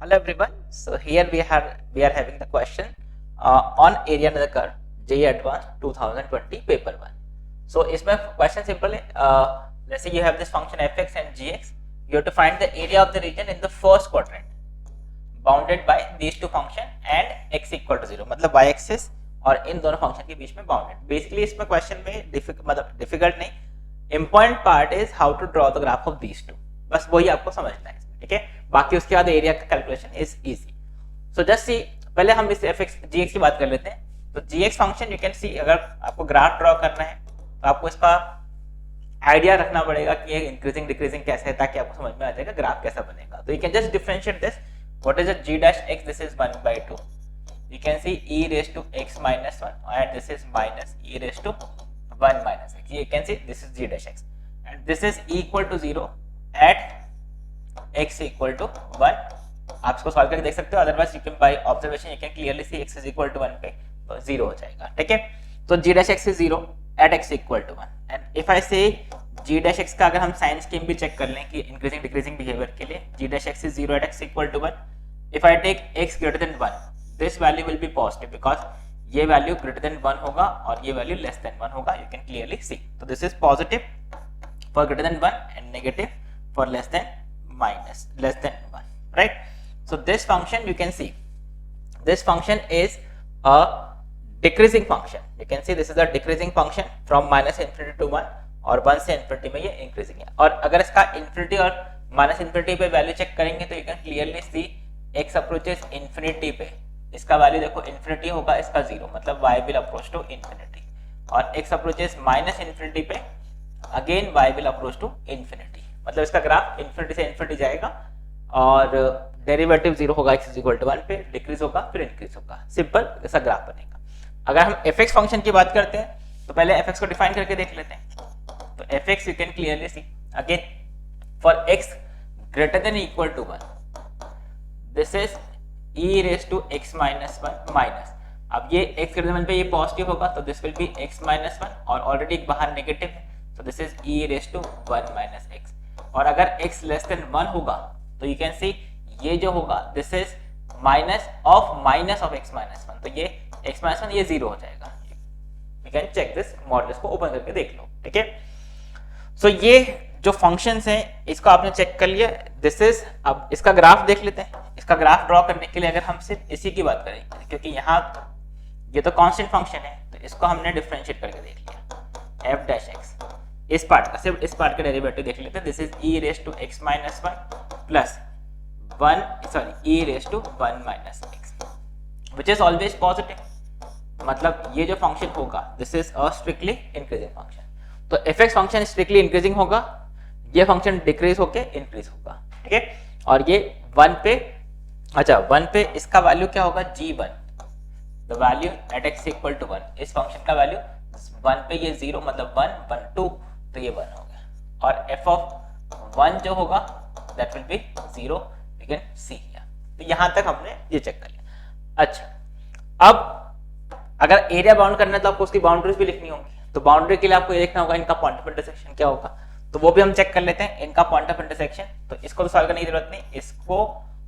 Hello everyone. So here we are having the question on area under the curve JEE Advanced 2020 paper 1. So इसमें question simple है. Let's say you have this function fx and gx. You have to find the area of the region in the first quadrant bounded by these two function and x equal to 0. मतलब y axis और इन दोनों function के बीच में bounded. Basically इसमें question में difficult नहीं, important part is how to draw the graph of these two. बस वही आपको समझना है, ठीक है. बाकी उसके बाद एरिया का calculation is easy. So just see, पहले हम इस एफ एक्स जी एक्स की बात कर लेते हैं. तो G X function you can see, अगर आपको ग्राफ ड्रॉ करना है तो आपको इसका आइडिया रखना पड़ेगा कि ये इंक्रीजिंग डिक्रीजिंग कैसे है, ताकि आपको समझ में आ जाएगा ग्राफ कैसा बनेगा. तो you can just differentiate this. What is a G dash X? This is 1/2. You can see e raised to x minus 1 and this is minus e raised to 1 minus x. You can see this is g dash x and this is equal to 0 at x equal to 1. आप इसको solve करके देख सकते हो, otherwise you can by observation you can clearly C x is equal to 1 पे तो 0 हो जाएगा, ठीक है. तो g dash x is 0 at x equal to 1 and if I say g dash x का अगर हम साइन स्कीम भी चेक कर लें कि इंक्रीजिंग डिक्रीजिंग बिहेवियर के लिए g dash x is 0 at x equal to 1. If I take x greater than 1, this value will be positive because ये value greater than 1 होगा और ये value less than 1 होगा. You can clearly see. So this is positive for greater than 1 and negative for less than 1, right? So this function you can see, this function is a decreasing function. You can see this is a decreasing function from minus infinity to 1 और 1 से infinity में ये increasing है. और अगर इसका infinity और minus infinity पे value check करेंगे तो you can clearly see x approaches infinity पे इसका वैल्यू देखो इन्फिनिटी होगा, इसका 0 मतलब y will approach to infinity. और x approaches माइनस इन्फिनिटी पे again y will approach to infinity. मतलब इसका ग्राफ इन्फिनिटी से इन्फिनिटी जाएगा और डेरिवेटिव 0 होगा, x is equal to 1 पे डिक्रीज होगा फिर इंक्रीज होगा. सिंपल ऐसा ग्राफ बनेगा. अगर हम fx फंक्शन की बात करते हैं तो पहले fx को डिफाइन करके देख लेते हैं. तो fx you can clearly see again for x greater than equal to 1 this is e raised to x minus 1 minus. अब ये x ग्रेटर देन पे ये पॉजिटिव होगा तो this will be x minus 1 और ऑलरेडी बाहर नेगेटिव है तो this is e raised to 1 minus x. और अगर x लेस देन 1 होगा तो यू कैन सी ये जो होगा this is minus of x minus 1. तो ये x minus 1 ये 0 हो जाएगा. You can check this, models को ओपन करके देख लो, ठीक है. सो ये जो फंक्शंस हैं इसको आपने चेक कर लिया. दिस इज, अब इसका ग्राफ देख लेते हैं. इसका ग्राफ ड्रॉ करने के लिए अगर हम सिर्फ इसी की बात करें, क्योंकि यहाँ ये तो कांस्टेंट फंक्शन है तो इसको हमने डिफरेंशिएट करके देख लिया. f डैश x इस पार्ट का, सिर्फ इस पार्ट का डेरिवेटिव देख लेते हैं. This is e raise to x minus 1 plus 1 e raise to 1 minus x which is always positive. मतलब ये जो फंक्शन होगा this is a strictly increasing function. तो fx फंक्शन स्ट्रिक्टली इंक्रीजिंग होगा, ये फंक्शन डिक्रीज होके इंक्रीज होगा, ठीक है. और ये 1 पे, अच्छा 1 पे इसका वैल्यू क्या होगा g1, the value at x equal to 1. इस फंक्शन का वैल्यू 1 पे ये 0 मतलब 1 1 2 तो ये 1 हो गया. और f ऑफ 1 जो होगा that will be 0. You can see here. तो यहां तक हमने ये चेक कर लिया. अच्छा, अब अगर एरिया बाउंड करना है तो आपको उसकी बाउंड्रीज भी लिखनी होंगी. तो बाउंड्री के लिए आपको ये देखना होगा इनका पॉइंट ऑफ इंटरसेक्शन क्या होगा. तो वो भी हम चेक कर लेते हैं, इनका पॉइंट ऑफ इंटरसेक्शन. तो इसको तो सॉल्व करने की जरूरत नहीं, इसको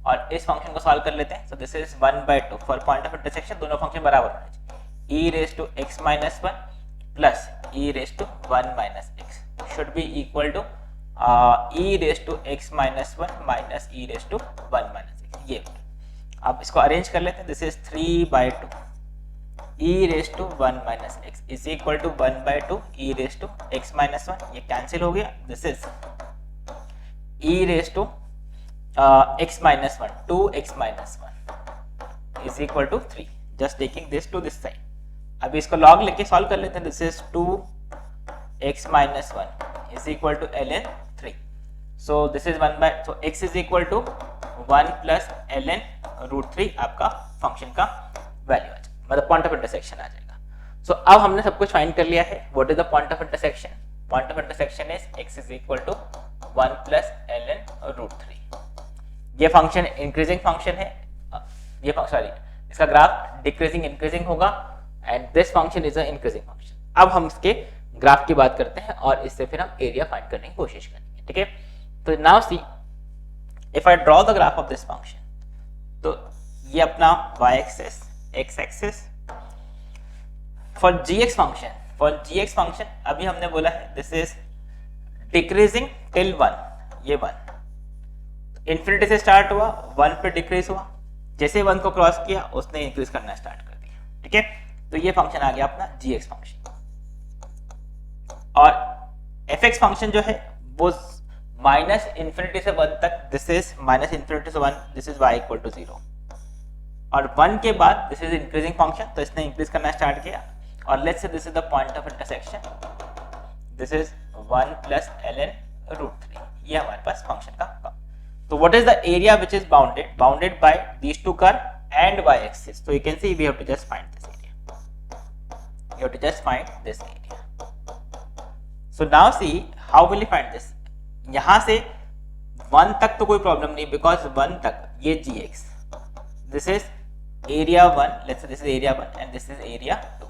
और इस फंक्शन को सॉल्व कर लेते हैं. So this is 1/2 for point of intersection. दोनों फंक्शन बराबर होने चाहिए. e raise to x minus 1 plus e raise to 1 minus x should be equal to e raise to x minus 1 minus e raise to 1 minus x. ये अब इसको arrange कर लेते हैं. This is 3/2 e raise to 1 minus x is equal to 1/2 e raise to x minus 1. ये cancel हो गया. This is e raise to x minus 1 2x minus 1 is equal to 3. just taking this to this side. अभी इसको log लेके solve कर लेते हैं. this is 2x minus 1 is equal to ln 3. so this is 1 by, so x is equal to 1 plus ln root 3 आपका function का value आ जाएगा, मतलब पॉइंट ऑफ इंटरसेक्शन आ जाएगा. सो अब हमने सब कुछ फाइंड कर लिया है. What is the point of intersection? Point of intersection is x is equal to 1 plus ln root 3. ये फंक्शन इंक्रीजिंग फंक्शन है, ये सॉरी इसका ग्राफ डिक्रीजिंग इंक्रीजिंग होगा and this function is a increasing function. अब हम इसके graph की बात करते हैं और इससे फिर हम एरिया फाइंड करने की कोशिश करेंगे, ठीक है. तो now see, if I draw the graph of this function, ये अपना y axis, x axis. For gx function अभी हमने बोला है दिस इज डिक्रीजिंग टिल 1, ये 1 इन्फिनिटी से स्टार्ट हुआ, 1 पे डिक्रीज हुआ, जैसे 1 को क्रॉस किया उसने इंक्रीज करना स्टार्ट कर दिया, ठीक है। तो ये फंक्शन आ गया अपना gx फंक्शन। और fx फंक्शन जो है वो माइनस इन्फिनिटी से 1 तक, दिस इज माइनस इन्फिनिटी से 1, this is y equal to 0, और 1 के बाद दिस इज इंक्रीजिंग फंक्शन, तो इसने इंक्रीज करना स्टार्ट किया। और let's say this is the point of intersection, this is 1 plus ln root 3, ये हमारे पास फंक्शन का। तो what is the area which is bounded by these two curve and y axis. तो you can see we have to just find this area, you have to just find this area. So now see how will you find this. यहां से 1 तक तो कोई problem नहीं, because 1 तक ये gx, this is area 1, let's say this is area 1 and this is area 2।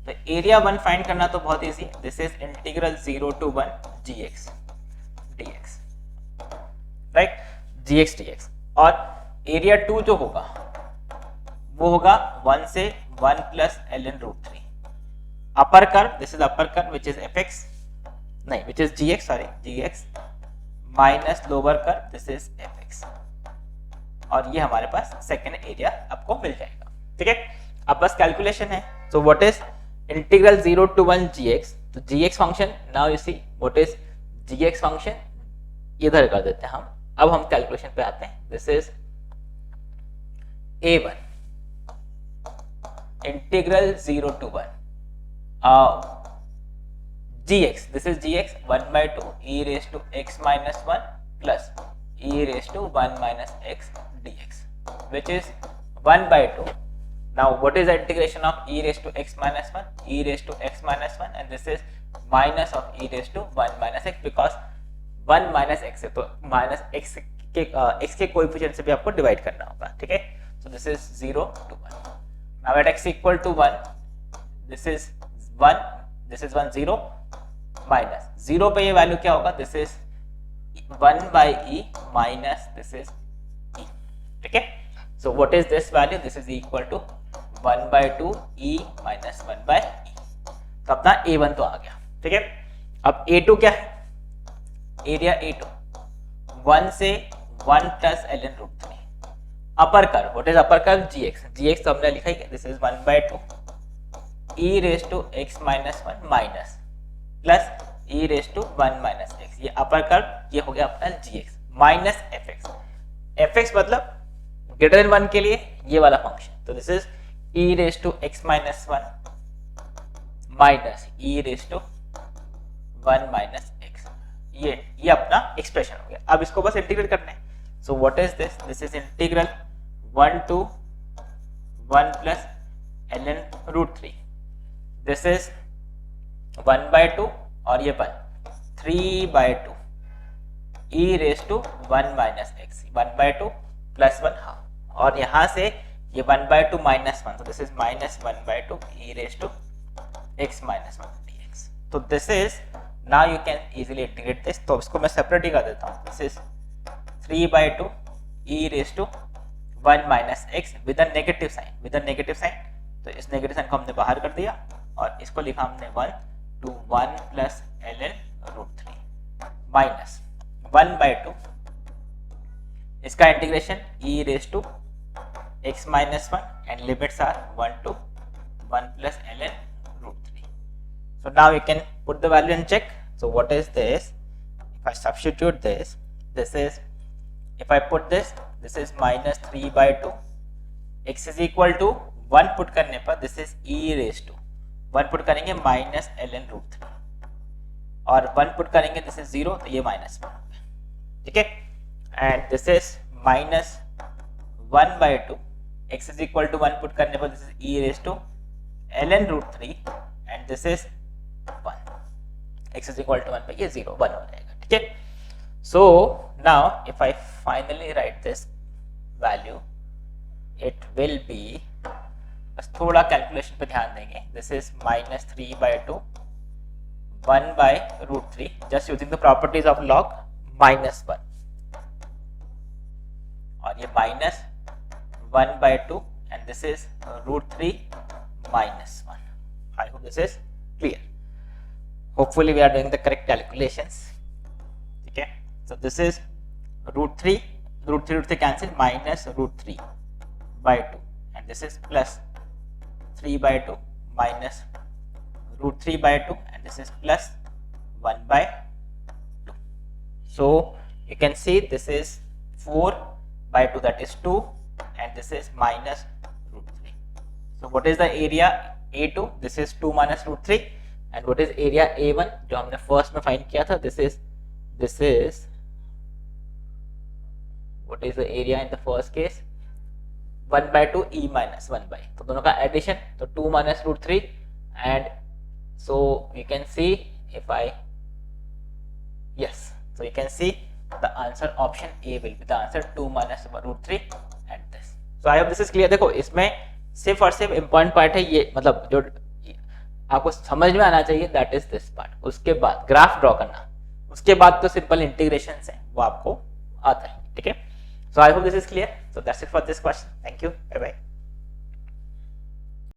तो area 1 find करना तो बहुत इजी है, this is integral 0 to 1 gx dx, right, gx dx। और एरिया 2 जो होगा वो होगा 1 से 1 plus ln root 3। Upper curve, this is upper curve which is fx, नहीं which is gx, sorry gx, minus lower curve this is fx, और ये हमारे पास सेकेंड एरिया आपको मिल जाएगा, ठीक है। अब बस कैलकुलेशन है। So what is integral 0 to 1 gx, तो gx function, now you see what is gx function, इधर कर देते हैं हम। अब हम कैलकुलेशन पे आते हैं, this is a1 integral 0 to 1 gx, this is gx 1 by 2 e raised to x minus 1 plus e raised to 1 minus x dx, which is 1 by 2. Now what is the integration of e raised to x minus 1? E raised to x minus 1, and this is minus of e raised to 1 minus x, because 1 minus x है तो minus x के coefficient से भी आपको divide करना होगा, ठीक है। So this is 0 to 1. Now at x equal to 1, this is 1, this is 1 0, minus 0 पे ये वैल्यू क्या होगा, this is 1 by e minus this is e, ठीक है। So what is this value, this is equal to 1 by 2 e minus 1 by e. तो अपना a1 तो आ गया, ठीक है। अब a2 क्या है, एरिया a2 1 से 1 plus ln root 3। Upper curve, what is upper curve, gx तो हमने लिखा ही, this is 1 by 2 e raise to x minus 1 minus plus e raise to 1 minus x, ये अपर कर्व, ये हो गया अपना gx माइनस fx मतलब ग्रेटर देन 1 के लिए ये वाला फंक्शन, तो this is e raise to x minus 1 minus e raise to 1 minus x, ये अपना एक्सप्रेशन हो गया। अब इसको बस इंटीग्रेट करना है। So what is this, this is integral 1 to 1 plus ln root 3, this is 1 by 2 और ये 1 3 by 2 e raise to 1 minus x, 1 by 2 plus 1 half, और यहाँ से ये 1 by 2 माइनस 1, तो this is minus 1 by 2 e raise to x minus 1 dx। तो this is, now you can easily integrate this, तो इसको मैं सेपरेट ही कर देता हूँ, this is 3 by 2 e raise to 1 minus x with a negative sign, तो इस नेगेटिव साइन को हमने बाहर कर दिया और इसको लिखा हमने 1 to 1 plus ln root 3 minus 1 by 2, इसका integration e raise to x minus 1 and limits are 1 to 1 plus ln root 3. So now you can put the value and check. So what is this? If I substitute this, this is, if I put this, this is minus 3 by 2, x is equal to 1 put करने पर this is e raise to 1 put करेंगे minus ln root 3 और 1 put करेंगे this is 0, तो ये minus 1 हो गया, ठीक है। And this is minus 1 by 2, x is equal to 1 put करने पर this is e raise to ln root 3 and this is 1, x is equal to 1 पे ये 0 1 हो जाएगा, ठीक है। So now if I finally write this value, it will be, बस थोड़ा कैलकुलेशन पे ध्यान देंगे, this is minus 3 by 2 1 by root 3, just using the properties of log, minus 1 और ये minus 1/2 and this is √3 minus 1. I hope this is clear. Hopefully we are doing the correct calculations. Okay, so this is √3 cancel, minus √3/2 and this is plus 3/2 minus √3/2 and this is plus 1/2. So you can see this is 4/2, that is 2, and this is minus √3. So what is the area A2? This is 2 minus √3. and what is area A1 जो हमने first में find किया था? this is what is the area in the first case? 1/2 e minus 1/, तो दोनों का addition, तो 2 minus √3 and so you can see if I so you can see the answer option A will be the answer, 2 minus √3 and this. So I hope this is clear. देखो इसमें सिर्फ और सिर्फ important part है ये, मतलब जो आपको समझ में आना चाहिए, दैट इज दिस पार्ट. उसके बाद ग्राफ ड्रॉ करना, उसके बाद तो सिंपल इंटीग्रेशन है वो आपको आता है. ठीक है, so I hope this is clear. So that's it for this question. Thank you, bye bye.